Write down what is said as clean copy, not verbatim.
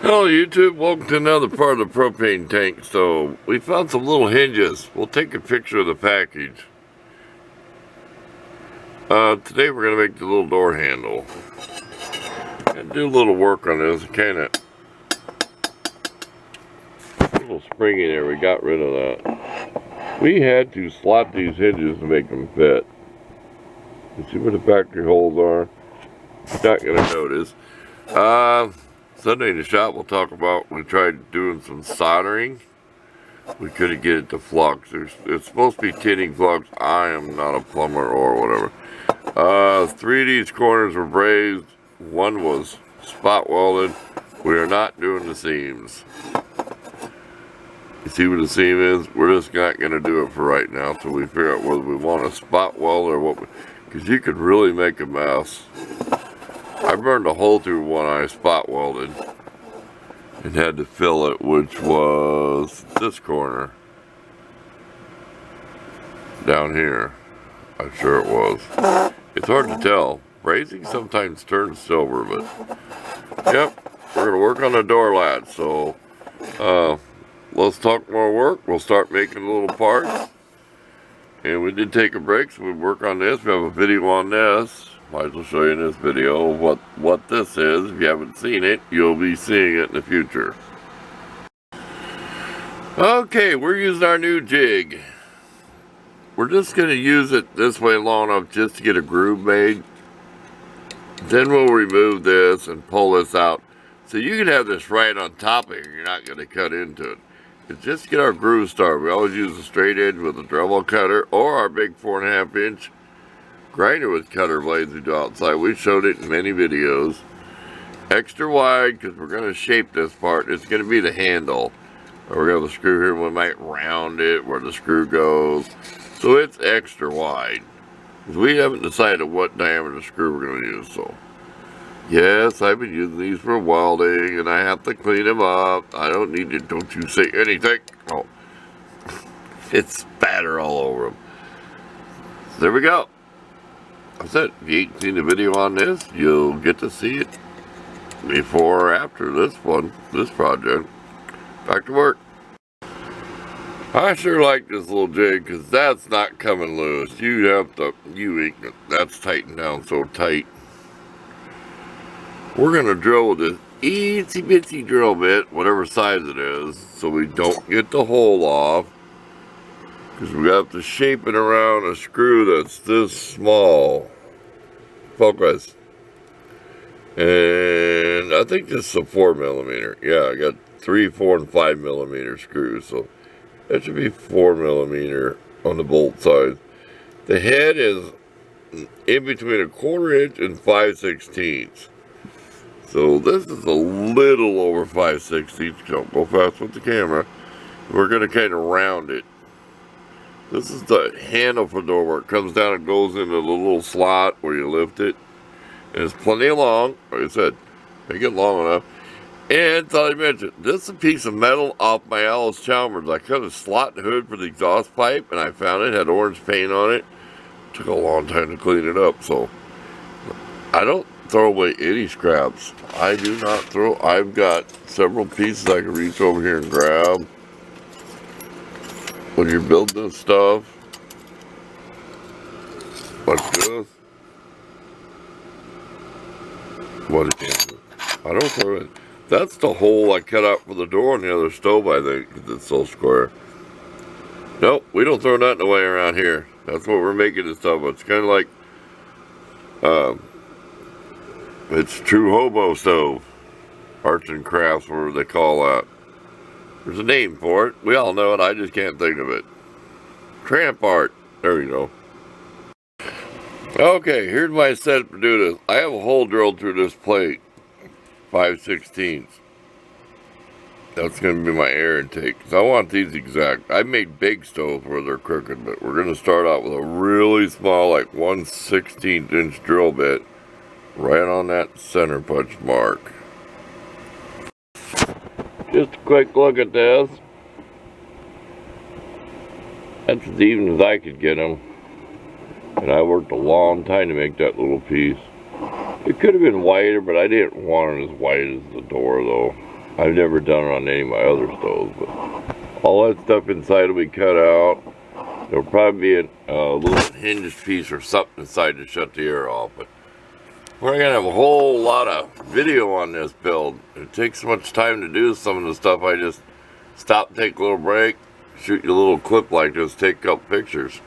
Hello YouTube, welcome to another part of the propane tank. So we found some little hinges. We'll take a picture of the package. Today we're going to make the little door handle. And do a little work on this. Kind of a little springy there, we got rid of that. We had to slot these hinges to make them fit. You see where the factory holes are? You're not going to notice. Sunday in the shop we'll talk about, we tried doing some soldering. We couldn't get it to flux. It's supposed to be tinning flux. I am not a plumber or whatever. 3 of these corners were brazed. 1 was spot welded. We are not doing the seams. You see what the seam is? We're just not going to do it for right now till we figure out whether we want a spot weld or what. Because you could really make a mess. I burned a hole through one I spot welded and had to fill it, which was this corner down here. I'm sure it was. It's hard to tell. Brazing sometimes turns silver, but yep, we're gonna work on the door latch. So let's talk more work. We'll start making little parts. And we did take a break, so we work on this. We have a video on this. Might as well show you in this video what this is. If you haven't seen it, you'll be seeing it in the future. Okay, we're using our new jig. We're just going to use it this way long enough just to get a groove made. Then we'll remove this and pull this out. So you can have this right on top of it. You're not going to cut into it. It's just to get our groove started. We always use a straight edge with a dremel cutter or our big 4.5 inch grinder with cutter blades we do outside. We showed it in many videos. Extra wide because we're going to shape this part. It's going to be the handle. We're going to have a screw here. We might round it where the screw goes. So it's extra wide. We haven't decided what diameter screw we're going to use. So yes, I've been using these for welding and I have to clean them up. I don't need to, don't you say anything. Oh, it's spatter all over them. So there we go. That's it. If you ain't seen the video on this, you'll get to see it before or after this one, this project. Back to work. I sure like this little jig because that's not coming loose. You have to, that's tightened down so tight. We're going to drill with this itsy bitsy drill bit, whatever size it is, so we don't get the hole off. Because we have to shape it around a screw that's this small. Focus. And I think this is a 4mm. Yeah, I got 3, 4, and 5mm screws. So that should be 4mm on the bolt side. The head is in between a 1/4 inch and 5/16. So this is a little over 5/16. Don't go fast with the camera. We're going to kind of round it. This is the handle for the door where it comes down and goes into the little slot where you lift it. And it's plenty long. Like I said, make it long enough. And thought I mentioned, this is a piece of metal off my Alice Chalmers. I cut a slot and hood for the exhaust pipe and I found it had orange paint on it. Took a long time to clean it up. So I don't throw away any scraps. I do not throw. I've got several pieces I can reach over here and grab. When you're building this stuff, like this, what is it? I don't throw it. That's the hole I cut out for the door on the other stove, I think, because it's so square. Nope, we don't throw nothing away around here. That's what we're making this stuff. It's kind of like, it's true hobo stove. Arts and crafts, whatever they call that. There's a name for it. We all know it. I just can't think of it. Tramp art. There you go. Okay, here's my setup to do this. I have a hole drilled through this plate. 5/16. That's going to be my air intake. Because I want these exact. I made big stoves where they're crooked. But we're going to start out with a really small, like 1/16 inch drill bit. Right on that center punch mark. Just a quick look at this. That's as even as I could get them. And I worked a long time to make that little piece. It could have been whiter, but I didn't want it as white as the door though. I've never done it on any of my other stoves, but all that stuff inside will be cut out. There'll probably be a little hinged piece or something inside to shut the air off, but we're going to have a whole lot of video on this build. It takes so much time to do some of the stuff. I just stop, take a little break, shoot you a little clip like this, take a couple pictures.